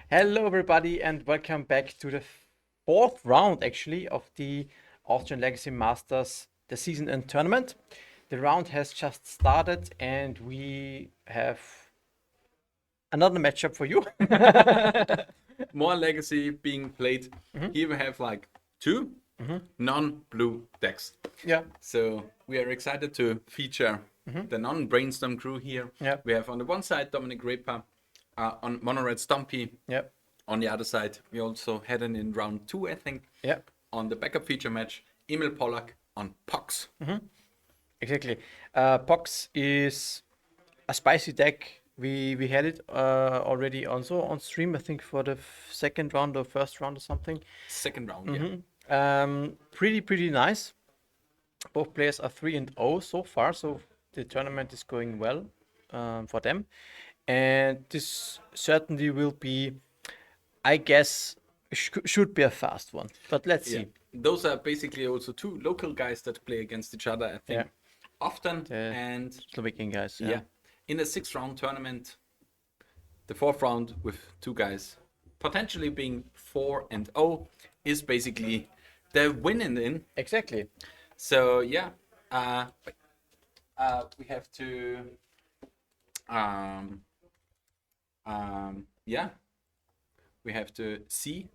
Hello, everybody, and welcome back to the fourth round, actually, of the Austrian Legacy Masters, the season and tournament. The round has just started, and we have another matchup for you. More legacy being played. Here we have like two non-blue decks. Yeah. So we are excited to feature the non-brainstorm crew here. Yeah. We have on the one side Dominic Raper, on mono red Stompy. Yeah. On the other side, we also had it in round 2, I think. Yeah. On the backup feature match, Emil Pollack on Pox. Exactly. Pox is a spicy deck. We had it already also on stream, I think, for the second round or first round or something. Second round, yeah. Pretty nice. Both players are 3-0 so far, so the tournament is going well for them. And this certainly will be, I guess, should be a fast one. But let's Yeah. see. Those are basically also two local guys that play against each other, I think, Yeah. often. The And Slovakian guys. yeah, in a 6-round tournament, the fourth round with two guys potentially being 4-0 is basically the winning in. Exactly. So yeah, we have to, yeah, we have to see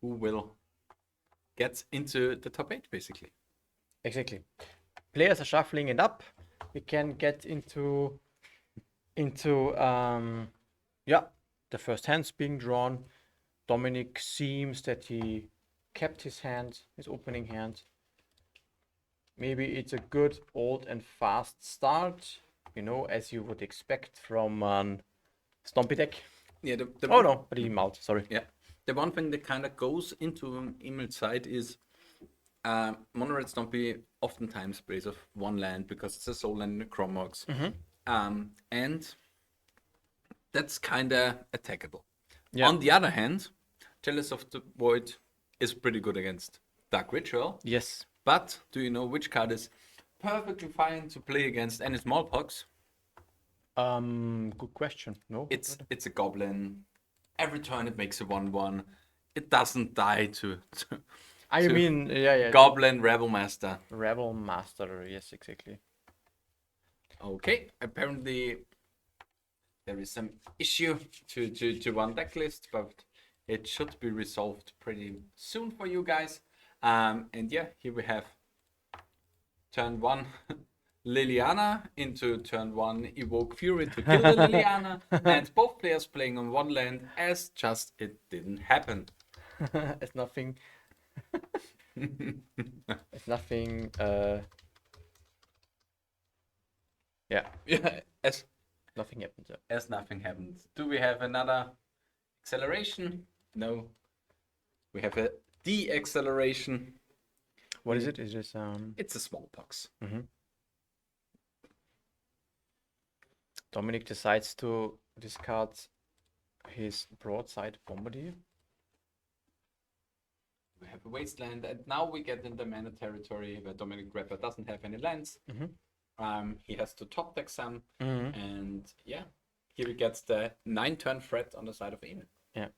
who will get into the top 8 basically. Exactly. Players are shuffling it up. We can get into yeah, the first hands being drawn. Dominic seems that he kept his hand, his opening hand. Maybe it's a good old and fast start, as you would expect from Stompy deck. Yeah. Oh no, but he mulled, sorry. Yeah. The one thing that kind of goes into Emil's side is mono red Stompy oftentimes plays off one land because it's a soul land and a Chromox. And that's kind of attackable. Yeah. On the other hand, Chalice of the Void is pretty good against Dark Ritual. Yes. But do you know which card is perfectly fine to play against any smallpox? Good question. No. It's a goblin. Every turn it makes a 1/1. It doesn't die to I mean, yeah. Goblin Rebel Master. Rebel Master, yes, exactly. Okay, apparently there is some issue to one deck list, but it should be resolved pretty soon for you guys. And yeah, here we have turn 1 Liliana into turn 1 Evoke Fury to kill the Liliana, and both players playing on one land as just it didn't happen. It's nothing. It's nothing. Yeah. Yeah, as Nothing happened. Yeah. as nothing happened. Do we have another acceleration? No. We have a de-acceleration. What is it? Is this It's a smallpox. Dominic decides to discard his broadside bombardier? We have a wasteland, and now we get in the mana territory where Dominic Rapper doesn't have any lands. He has to top deck some, and yeah, here he gets the 9-turn threat on the side of Emil. Yeah.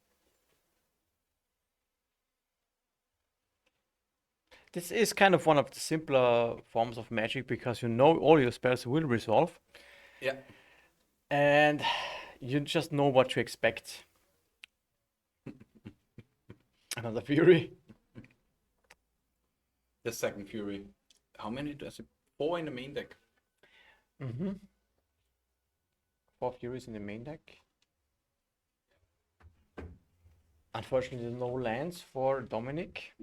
This is kind of one of the simpler forms of magic because all your spells will resolve. Yeah. And you just know what to expect. Another Fury. The second Fury. How many does it? 4 in the main deck. 4 Furies in the main deck. Unfortunately, no lands for Dominic.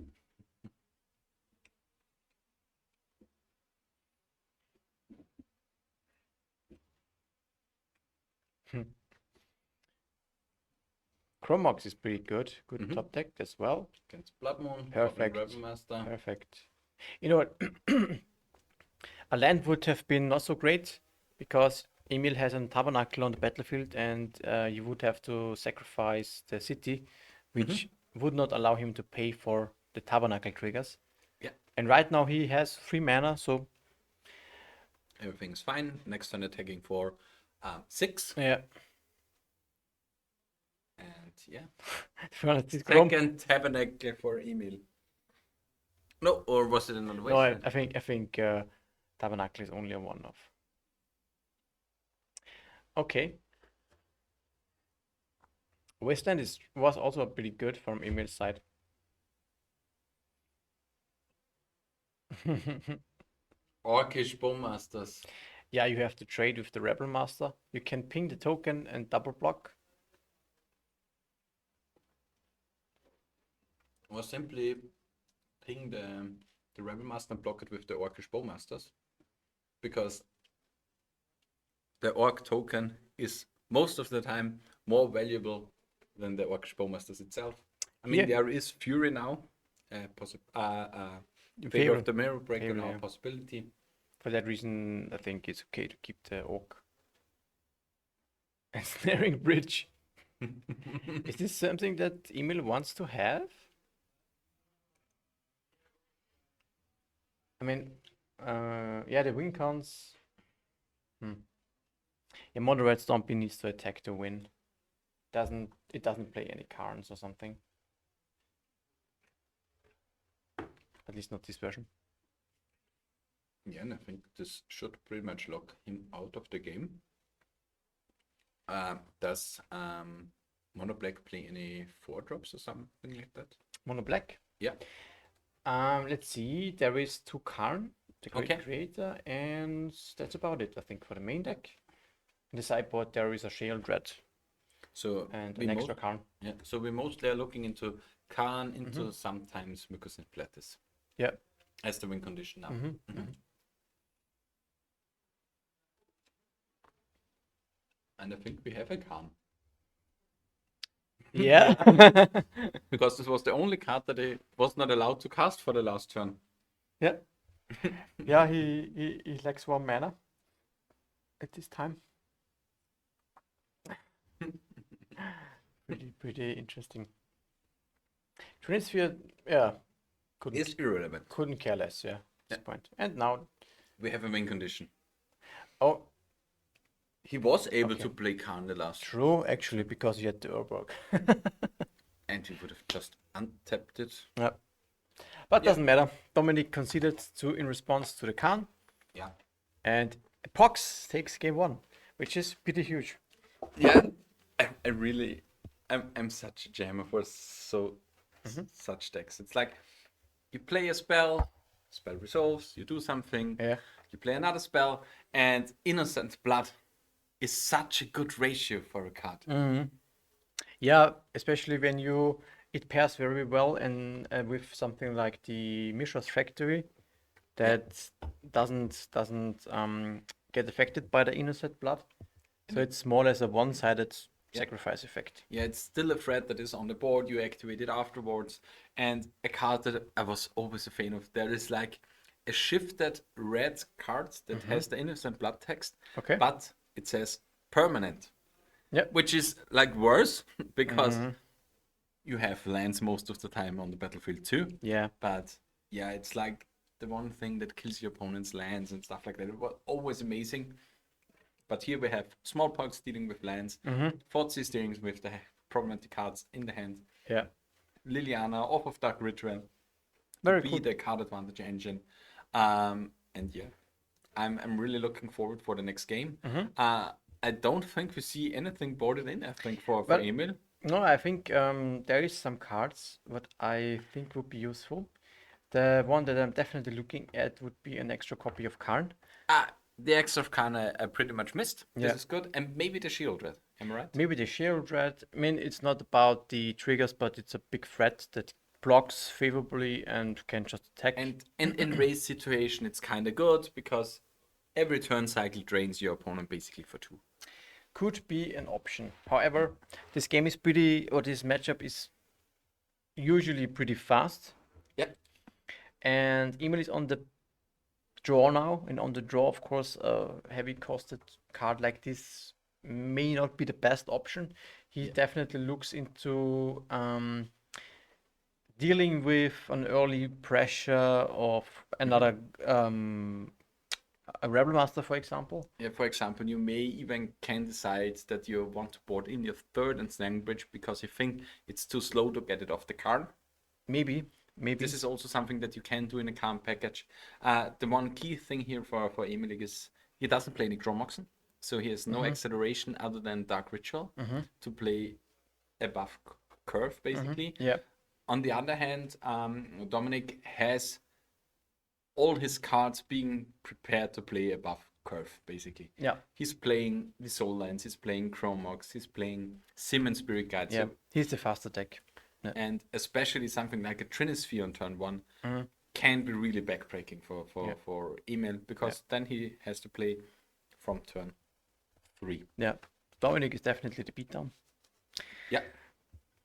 Chromox is pretty good. Good top deck as well. Against Blood Moon. Perfect. Rebel Master. Perfect. You know what? A land would have been not so great because Emil has a tabernacle on the battlefield and you would have to sacrifice the city, which would not allow him to pay for the tabernacle triggers. Yeah. And right now he has 3 mana, so Everything's fine. Next turn attacking for 6. yeah. And yeah. To be honest, this Chrome. Second Tabernacle for Emil. No, or was it another No, I wasteland? think Tabernacle is only a one-off. Okay. Wasteland was also pretty good from Emil's side. Orcish Bowmasters. Yeah, you have to trade with the Rebel Master. You can ping the token and double block. Or simply ping the Rebel Master and block it with the Orcish Bowmasters. Because the Orc token is most of the time more valuable than the Orcish Bowmasters itself. I mean, Yeah. there is Fury now. Favor of the Mirror Breaker Favor, now yeah. possibility. For that reason, I think it's okay to keep the Orc. And Snaring Bridge. Is this something that Emil wants to have? I mean, yeah, the win cons. Yeah, Moderate Stompy needs to attack to win. It doesn't play any cards or something. At least not this version. Yeah, and I think this should pretty much lock him out of the game. Does Mono Black play any 4-drops or something like that? Mono Black? Yeah. Let's see. There is 2 Karn, the Great Okay. Creator, and that's about it, I think, for the main deck. In the sideboard, there is a Shale Dread So and we an extra Karn. Yeah. So we mostly are looking into Khan, into sometimes Mycosynth Platis. Yeah. As the win condition now. And I think we have a Khan. Yeah. Because this was the only card that he was not allowed to cast for the last turn. Yeah. Yeah, he lacks 1 mana at this time. Pretty interesting. Trinisphere, yeah, It's irrelevant. couldn't care less, yeah, at this point. And now, We have a win condition. oh, He was able Okay. to play Khan the last turn. true, actually, because he had the Urborg. And he would have just untapped it. Yeah. But Yeah. doesn't matter. Dominic conceded in response to the Khan, Yeah. and Pox takes game 1, which is pretty huge. Yeah. I'm such a jammer for such decks. It's like you play a spell resolves, you do something, Yeah. you play another spell, and Innocent Blood is such a good ratio for a card. Yeah, especially when it pairs very well and with something like the Mishra's Factory that doesn't get affected by the Innocent Blood. So it's more or less a one-sided sacrifice effect. Yeah, it's still a threat that is on the board, you activate it afterwards, and a card that I was always a fan of. There is like a shifted red card that has the Innocent Blood text, Okay. but it says permanent. Yep. Which is like worse because you have lands most of the time on the battlefield too. Yeah. But yeah, it's like the one thing that kills your opponent's lands and stuff like that. It was always amazing. But here we have Smallpox dealing with lands, Thoughtseize dealing with the problematic cards in the hand, Yeah. Liliana off of Dark Ritual, Very be cool. the card advantage engine. And yeah, I'm really looking forward for the next game. I don't think we see anything boarded in, I think, for Well, Emil. No, I think there is some cards what I think would be useful. The one that I'm definitely looking at would be an extra copy of Karn. The X of Khan I pretty much missed. This Yeah. is good. And maybe the Shield Red. Am I right? Maybe the Shield Red. I mean, it's not about the triggers, but it's a big threat that blocks favorably and can just attack. And in race situation, it's kind of good because every turn cycle drains your opponent basically for 2. Could be an option. However, this game is this matchup is usually pretty fast. Yep. And Emil is on the draw now, and on the draw, of course, a heavy costed card like this may not be the best option. He definitely looks into dealing with an early pressure of another A Rebel Master, for example. Yeah, for example, you may even can decide that you want to board in your third ensnaring bridge because you think it's too slow to get it off the card. Maybe. This is also something that you can do in a calm package. The one key thing here for Emil is he doesn't play any Chromoxen, so he has no acceleration other than Dark Ritual to play above curve, basically. Yeah. On the other hand, Dominic has all his cards being prepared to play above curve, basically. Yeah. He's playing the Soul Lines, he's playing Chromox, he's playing Sim and Spirit Guide. Yeah. So, He's the faster deck. Yeah. and especially something like a Trinisphere on turn 1 can be really backbreaking for Emil, because then he has to play from turn 3. Yeah. Dominic is definitely the beatdown. Yeah.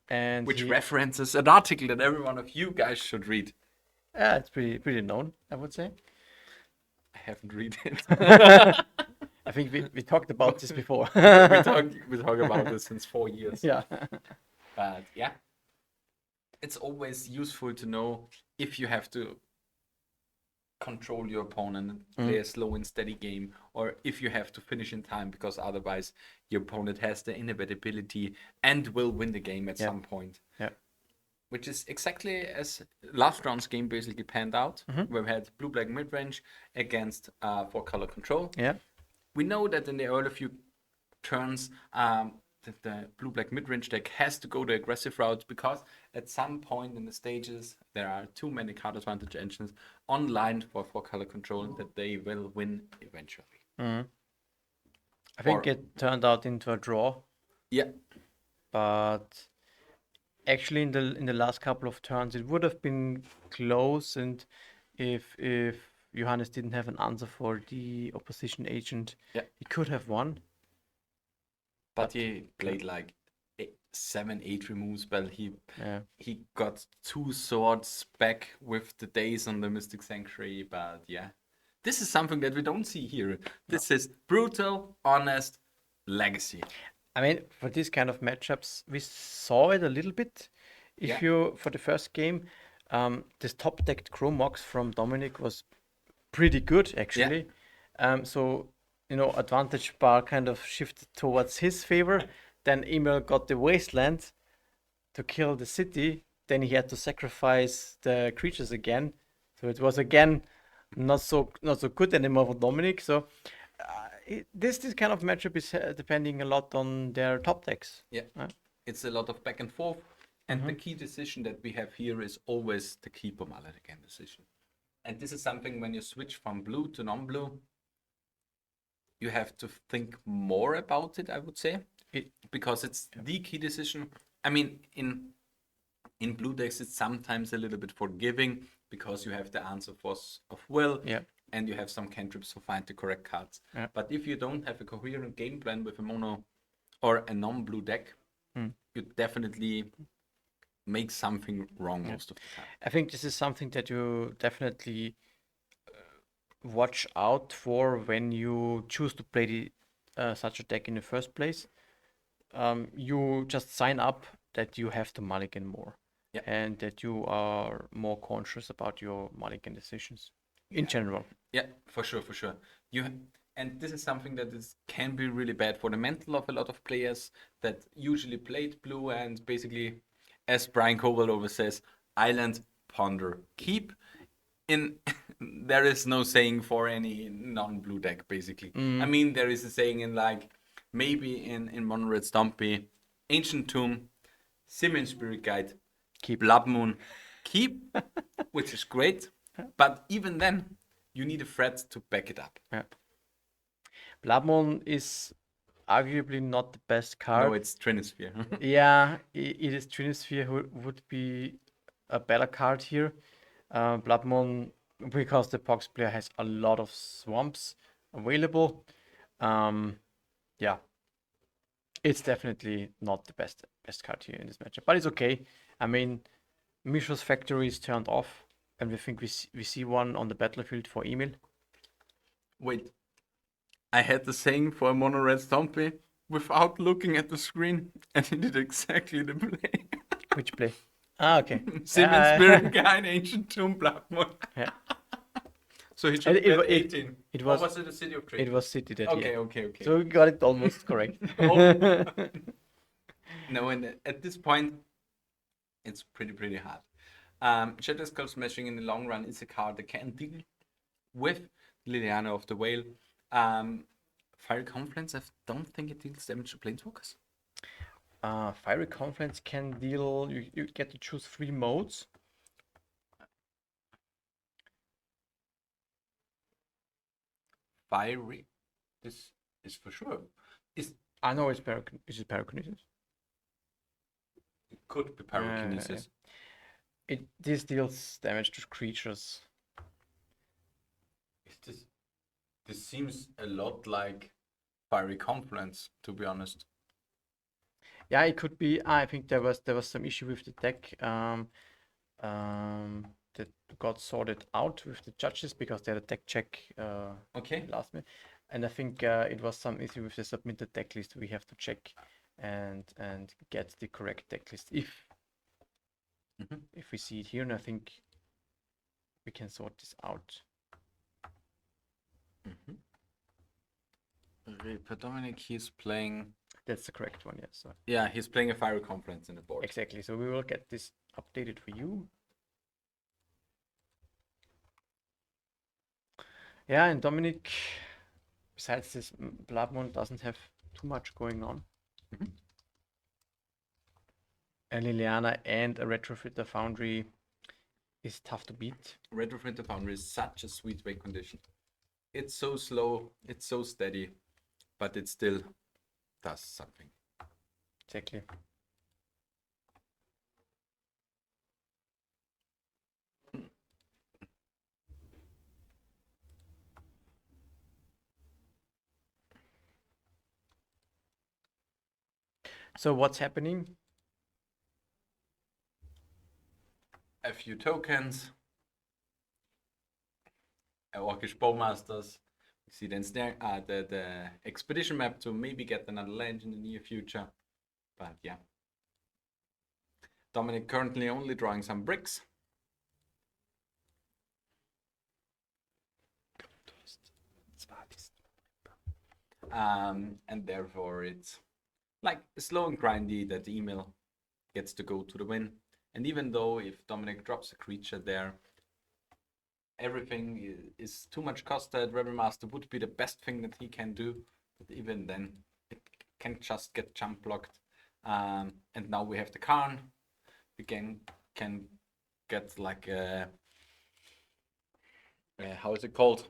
And Which references an article that every one of you guys should read. Yeah, it's pretty known, I would say. I haven't read it. I think we talked about this before. we talk about this since 4 years. Yeah. But yeah, it's always useful to know if you have to control your opponent, play a slow and steady game, or if you have to finish in time, because otherwise your opponent has the inevitability and will win the game at some point. Yeah. Which is exactly as last round's game basically panned out, where we had blue-black mid-range against 4-color control. Yeah. We know that in the early few turns, that the blue-black mid-range deck has to go the aggressive route, because at some point in the stages there are too many card advantage engines online for 4-color control that they will win eventually. I think it turned out into a draw. Yeah. But actually in the last couple of turns it would have been close, and if Johannes didn't have an answer for the opposition agent, he could have won. But he played like 7-8 remove spell. He got 2 swords back with the days on the Mystic Sanctuary, but yeah. This is something that we don't see here. This is brutal, honest legacy. I mean, for these kind of matchups, we saw it a little bit. If you, for the first game, this top decked Chromox from Dominic was pretty good, actually. So, advantage bar kind of shifted towards his favor. Then Emil got the Wasteland to kill the city. Then he had to sacrifice the creatures again. So it was again not so good anymore for Dominic. So this kind of matchup is depending a lot on their top decks. Yeah, it's a lot of back and forth. And the key decision that we have here is always the keeper Mulligan decision. And this is something when you switch from blue to non-blue, you have to think more about it, I would say, because it's the key decision. I mean, in blue decks, it's sometimes a little bit forgiving because you have the answer force of will, and you have some cantrips to find the correct cards. But if you don't have a coherent game plan with a mono or a non-blue deck, you definitely make something wrong most of the time. I think this is something that you definitely watch out for when you choose to play such a deck in the first place. You just sign up that you have to mulligan more, and that you are more conscious about your mulligan decisions in general. Yeah, for sure. And this is something that can be really bad for the mental of a lot of players that usually played blue and basically, as Brian Covell always says, island, ponder, keep. There is no saying for any non-blue deck, basically. I mean, there is a saying in like, maybe in Mono Red Stompy, Ancient Tomb, Sim and Spirit Guide, Keep. Blood Moon, keep, which is great. But even then, you need a threat to back it up. Yeah. Blood Moon is arguably not the best card. No, it's Trinisphere. Yeah, it is Trinisphere who would be a better card here. Blood Moon, because the Pox player has a lot of swamps available. Yeah, it's definitely not the best card here in this matchup, but it's okay. I mean, Mishra's Factory is turned off, and we think we see one on the battlefield for Emil. Wait, I had the saying for a Mono Red Stompy without looking at the screen, and he did exactly the play. Which play? Ah, okay. Sim and Spirit Guide, Ancient Tomb, Blood Moon. Yeah. So he should It- be it at wa- it- 18. it Or was- was it the city of It Creighton? was City that Okay, year. okay. So we got it almost correct. Oh. No, and at this point, it's pretty hard. Shadow Skull Smashing in the long run is a card that can deal with Liliana of the Whale. Fiery Confluence, I don't think it deals damage to Planeswalkers. Fiery Confluence can deal. You get to choose 3 modes. Fiery, this is for sure. I know it's Pyrokinesis. It could be Pyrokinesis. This deals damage to creatures. This seems a lot like Fiery Confluence, to be honest. Yeah, it could be. I think there was some issue with the deck that got sorted out with the judges because they had a deck check Okay. last minute, and I think it was some issue with the submitted deck list. We have to check and get the correct deck list if we see it here, and I think we can sort this out. For Dominic, he's playing. That's the correct one, yes. So Yeah, he's playing a Fiery Confluence in the board. exactly. So we will get this updated for you. Yeah, and Dominic, besides this Blood Moon, doesn't have too much going on. And Liliana and a Retrofitter Foundry is tough to beat. Retrofitter Foundry is such a sweet wake condition. It's so slow, it's so steady, but it still does something. Exactly. So what's happening? A few tokens, a Orcish Bowmasters. We see then the expedition map to maybe get another land in the near future. But yeah. Dominic currently only drawing some bricks. And therefore it's like slow and grindy that the email gets to go to the win. And even though if Dominic drops a creature there, everything is too much costed, Rebel Master would be the best thing that he can do. But even then, it can just get jump blocked. And now we have the Karn. We can get like a... how is it called?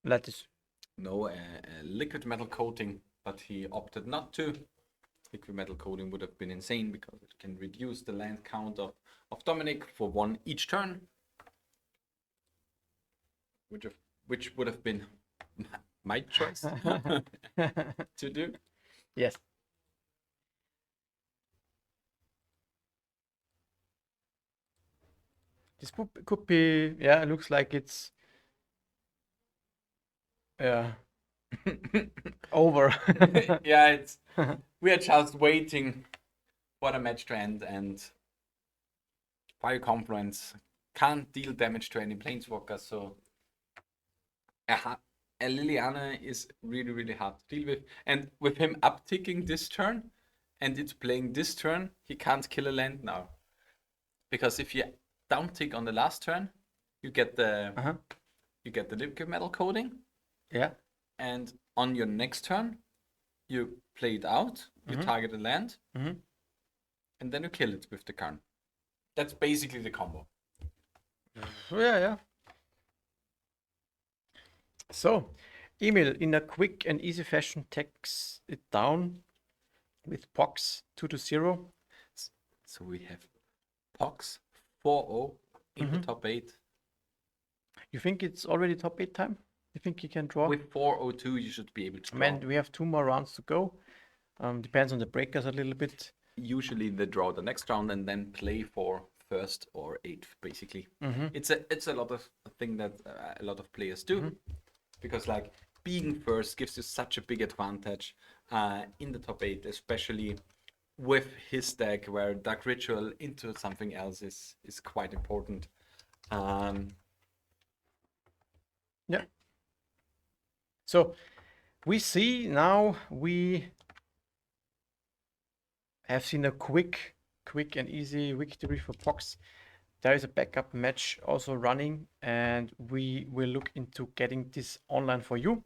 Lattice. No, a liquid metal coating, but he opted not to. Liquid metal coating would have been insane because it can reduce the land count of Dominic for 1 each turn. Which would have been my choice to do. Yes. This could be, yeah, it looks like it's over. Yeah, we are just waiting for the match to end, and Fire Confluence can't deal damage to any planeswalkers, so a Liliana is really hard to deal with. And with him upticking this turn and it's playing this turn, he can't kill a land now. Because if you downtick on the last turn, you get the liquid metal coating. Yeah. And on your next turn, you play it out, you target a land, and then you kill it with the Karn. That's basically the combo. Yeah. So, Emil, in a quick and easy fashion, takes it down with Pox 2-0. So we have Pox 4-0 in the top 8. You think it's already top 8 time? You think you can draw? With 402, you should be able to draw. Man, we have 2 more rounds to go. Depends on the breakers a little bit. Usually they draw the next round and then play for first or 8th, basically. It's a lot of thing that a lot of players do, because like being first gives you such a big advantage in the top 8, especially with his deck where Dark Ritual into something else is quite important. Yeah. So we see now we have seen a quick and easy victory for Pox. There is a backup match also running, and we will look into getting this online for you.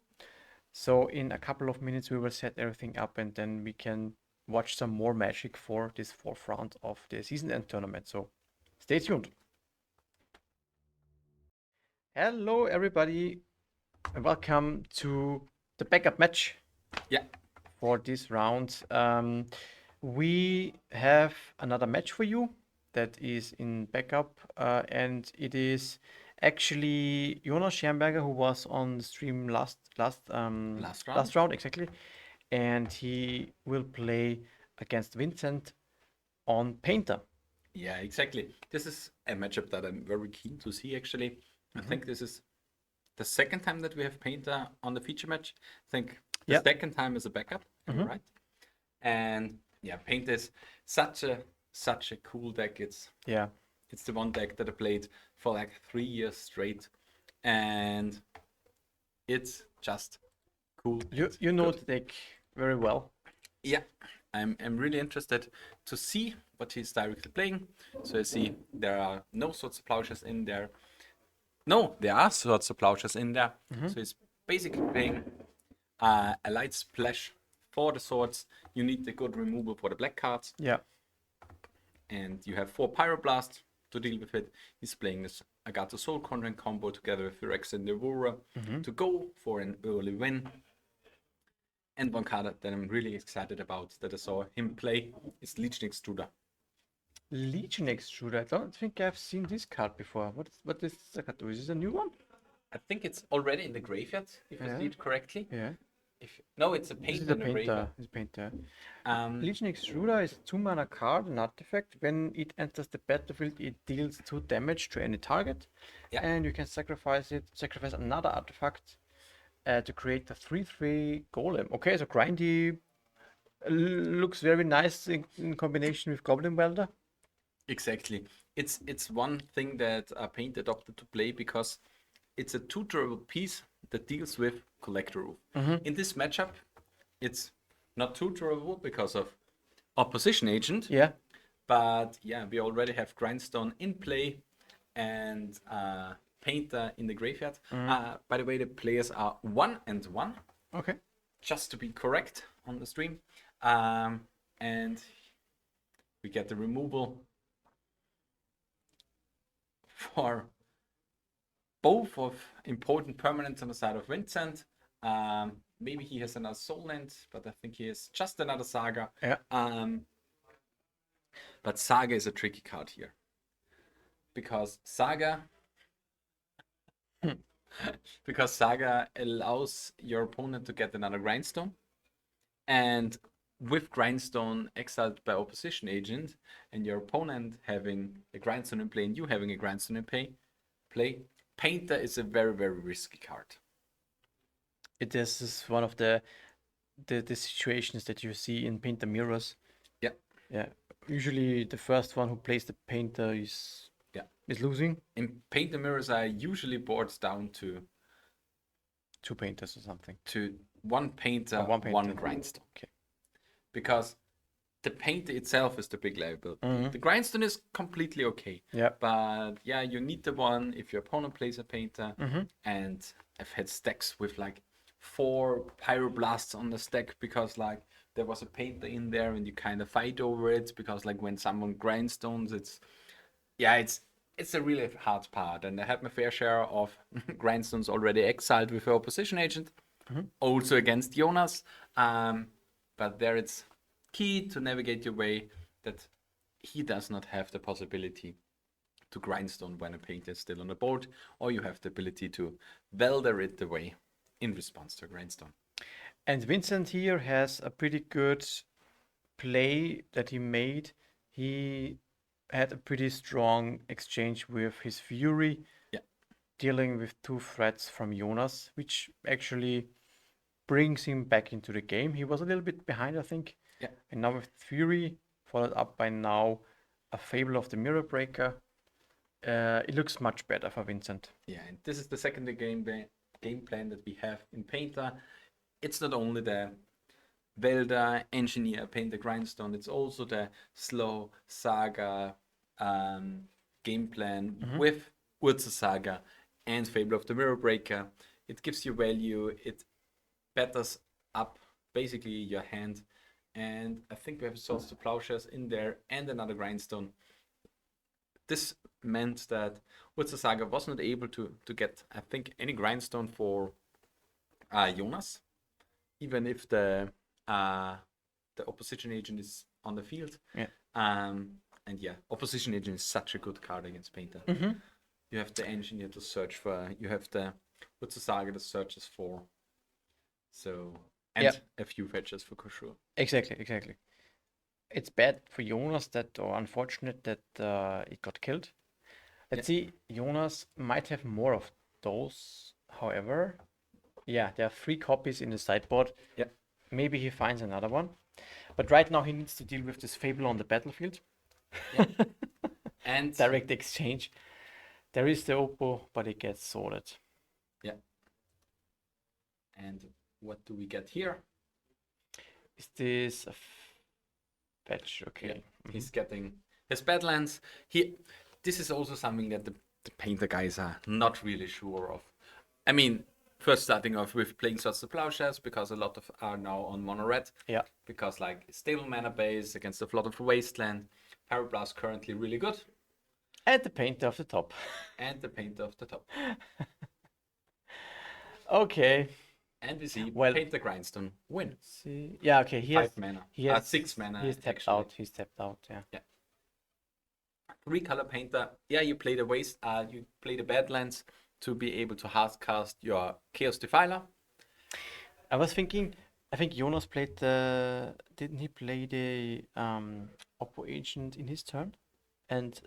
So in a couple of minutes we will set everything up, and then we can watch some more magic for this fourth round of the season end tournament. So stay tuned. Hello everybody, and welcome to the backup match. Yeah. For this round. We have another match for you that is in backup, and it is actually Jonas Schermberger, who was on the stream last round exactly, and he will play against Vincent on Painter. Yeah, exactly. This is a matchup that I'm very keen to see, actually. I think this is the second time that we have Painter on the feature match. I think the second time is a backup, right? And yeah, Painter is such a cool deck. It's the one deck that I played for like 3 years straight, and it's just cool. You know the deck very well. Yeah, I'm really interested to see what he's directly playing. So you see there are no Swords of Plowshares in there. No, there are Swords of Plowshares in there. So he's basically playing a light splash for the swords. You need the good removal for the black cards. Yeah. And you have 4 Pyroblast to deal with it. He's playing this Agatha Soul Conjuring combo together with Rex and Devourer to go for an early win. And one card that I'm really excited about that I saw him play is Legion Extruder. Legion Extruder. I don't think I've seen this card before. What is the card? Is this a new one? I think it's already in the graveyard, if I see it correctly. Yeah. No, it's a Painter in the graveyard. It's a Painter. Legion Extruder is 2-mana card, an artifact. When it enters the battlefield, it deals 2 damage to any target. Yeah. And you can sacrifice another artifact to create a 3/3 golem. Okay, so grindy looks very nice in combination with Goblin Welder. Exactly. It's one thing that Paint adopted to play because it's a 2 durable piece that deals with Collector Roof. In this matchup, it's not too durable because of Opposition Agent. Yeah. But yeah, we already have Grindstone in play and Painter in the graveyard. By the way, the players are 1 and 1. Okay. Just to be correct on the stream. And we get the removal for both of important permanents on the side of Vincent. Maybe he has another Soul Land, but I think he has just another Saga. Yeah. But Saga is a tricky card here. Because Saga allows your opponent to get another Grindstone. And with Grindstone exiled by Opposition Agent, and your opponent having a Grindstone in play and you having a Grindstone in play, Painter is a very, very risky card. It is one of the situations that you see in Painter mirrors. Yeah. Yeah. Usually the first one who plays the Painter is losing. In Painter mirrors are usually boards down to 2 painters or something. To 1 painter, one painter. 1 grindstone. Okay. Because the painter itself is the big liability. The grindstone is completely okay. Yeah. But yeah, you need the one if your opponent plays a painter. And I've had stacks with like 4 Pyroblasts on the stack because like there was a painter in there and you kind of fight over it because like when someone grindstones, it's a really hard part. And I had my fair share of grindstones already exiled with your Opposition Agent, also against Jonas. But there it's key to navigate your way that he does not have the possibility to grindstone when a painter is still on the board, or you have the ability to welder it away in response to a grindstone. And Vincent here has a pretty good play that he made. He had a pretty strong exchange with his Fury, dealing with 2 threats from Jonas, which actually brings him back into the game. He was a little bit behind, I think. Yeah. And now with Fury, followed up by now a Fable of the Mirror Breaker, it looks much better for Vincent. Yeah, and this is the secondary game game plan that we have in Painter. It's not only the welder, engineer, painter, grindstone, it's also the slow saga game plan with Urza Saga and Fable of the Mirror Breaker. It gives you value, it batters up basically your hand, and I think we have Swords to Plowshares in there and another grindstone. This meant that Urza Saga was not able to get, I think, any grindstone for Jonas, even if the opposition agent is on the field. Yeah. And yeah, opposition agent is such a good card against Painter. You have the engineer to search for, you have the Urza Saga that searches for, so, and a few fetches for sure. Exactly. It's bad for Jonas that, or unfortunate that it got killed. Let's see, Jonas might have more of those, however. Yeah, there are 3 copies in the sideboard. Yeah. Maybe he finds another one. But right now he needs to deal with this Fable on the battlefield. Yeah. And direct exchange. There is the Oppo, but it gets sorted. Yeah. And what do we get here? Is this a fetch? Okay. Yeah. He's getting his Badlands. This is also something that the Painter guys are not really sure of. I mean, first starting off with playing Swords to Plowshares, because a lot of are now on mono red. Yeah. Because like stable mana base against a lot of Wasteland. Pyroblast currently really good. And the Painter of the top. And the Painter of the top. Okay. And we see Well, Painter Grindstone win. See, yeah, okay. He 5 has mana. He has 6 mana. He's tapped actually. out. He's tapped out. Yeah. 3-color Painter. Yeah, you play the you play the Badlands to be able to hardcast your Chaos Defiler. I was thinking, I think Jonas played the. Didn't he play the Oppo agent in his turn? And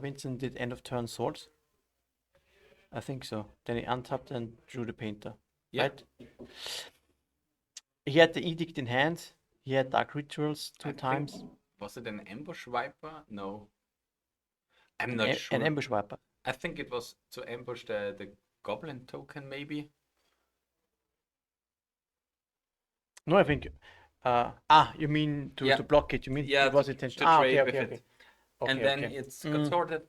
Vincent did end of turn swords. I think so. Then he untapped and drew the Painter. Yeah. Right? He had the Edict in hand. He had Dark Rituals 2 times. Was it an Ambush Viper? No. I'm not sure. An Ambush Viper. I think it was to ambush the Goblin token, maybe. No, I think. You mean to block it? You mean Yeah, it was intention? to trade Okay. with it. Okay, And then okay. it's got sorted.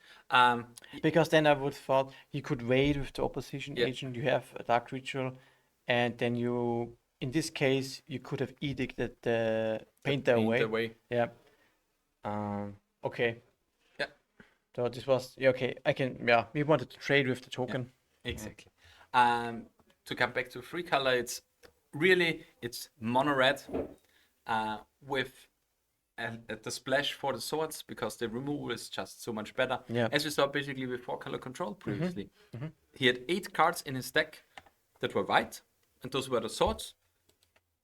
Because then I would thought he could wait with the opposition Yeah. agent. You have a Dark Ritual, and then you, in this case, you could have edicted the Painter away. Yeah. Okay. Yeah. So this was okay. We wanted to trade with the token. Exactly. To come back to 3-color, it's mono red with the splash for the swords, because the removal is just so much better. Yeah. As we saw basically with 4-color control previously. He had 8 cards in his deck that were white, and those were the swords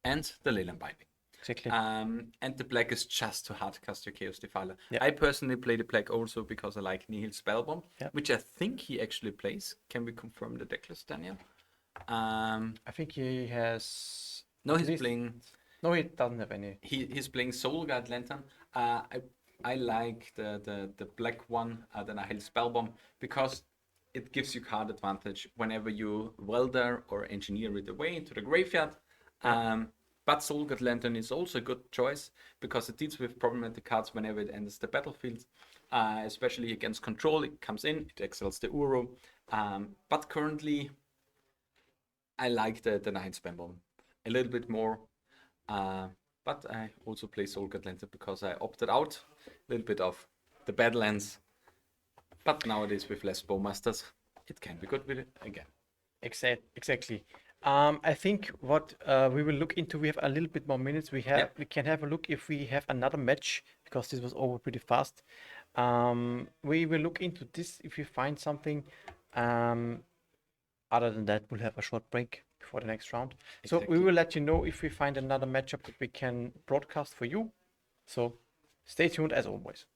and the Leyland Binding. Exactly. And the black is just to hardcast your Chaos Defiler. Yeah. I personally play the black also because I like Nihil Spellbomb, Yeah. which I think he actually plays. Can we confirm the decklist, Daniel? I think he has. No, at he's least- playing. No, he doesn't have any. He's playing Soul Guard Lantern. I like the black one, the Nihil Spellbomb, because it gives you card advantage whenever you welder or engineer it away into the graveyard. But Soul Guard Lantern is also a good choice because it deals with problematic cards whenever it enters the battlefield, especially against control. It comes in, it exiles the Uro. But currently, I like the Nihil Spellbomb a little bit more. But I also play Soul Guard Lantern because I opted out a little bit of the Badlands. But nowadays with less Bowmasters, it can be good with it again. Exactly. I think what we will look into, we have a little bit more minutes. We can have a look if we have another match, because this was over pretty fast. We will look into this if we find something. Other than that, we'll have a short break before the next round. So we will let you know if we find another matchup that we can broadcast for you. So stay tuned as always.